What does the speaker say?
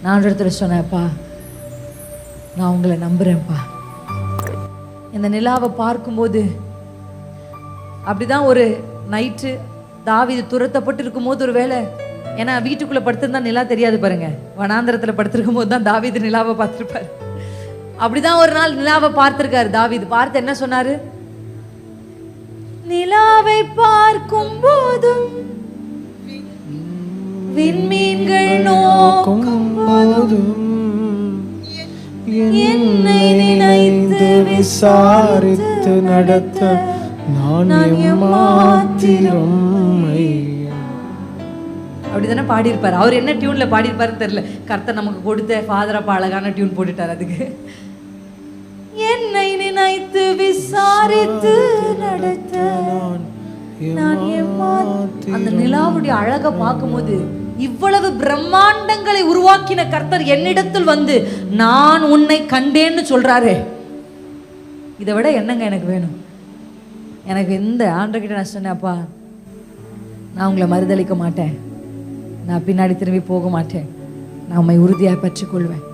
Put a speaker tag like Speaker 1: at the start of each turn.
Speaker 1: நான் இடத்துல சொன்னேன்ப்பா, நான் உங்களை நம்புறேன்ப்பா. இந்த நிலாவை பார்க்கும்போது அப்படிதான் ஒரு நைட்டு தாவீது துரத்தப்பட்டு இருக்கும்போது, ஒரு வேளை ஏன்னா வீட்டுக்குள்ள படுத்திருந்தா நிலா தெரியாது பாருங்க, வனாந்திரத்துல படுத்திருக்கும் போது தான் தாவீது நிலாவை பார்த்திருப்பாரு. அப்படிதான் ஒரு நாள் நிலாவை பார்த்திருக்காரு தாவீது. பார்த்து என்ன சொன்னாரு? நிலாவை பார்க்கும் போதும் விண்மீன்கள் நோக்கும் போதும் என்னை நினைத்து விசாரித்து நடத்த நான் எம்மாத்திரம். அப்படிதானே பாடியிருப்பார். அவர் என்ன டியூன்ல பாடியிருப்பாருன்னு தெரியல. கர்த்தர் நமக்கு கொடுத்த ஃபாதரப்பா அழகான டியூன் போட்டுட்டார் அதுக்கு. என்னை நினைத்து விசாரித்து நடத்த நான் எம்மாத்திரம். அந்த நிலாவுடைய அழகை பார்க்கும்போது, இவ்வளவு பிரம்மாண்டங்களை உருவாக்கின கர்த்தர் என்னிடத்தில் வந்து நான் உன்னை கண்டேன்னு சொல்றாரு. இதை விட என்னங்க எனக்கு வேணும்? எனக்கு இந்த ஆண்டவர்கிட்ட நான் சொன்னேன்ப்பா, நான் உங்களை மறுதளிக்க மாட்டேன், நான் பின்னாடி திரும்பி போக மாட்டேன், நான் உம்மை உறுதியாக பற்றிக்கொள்வேன்.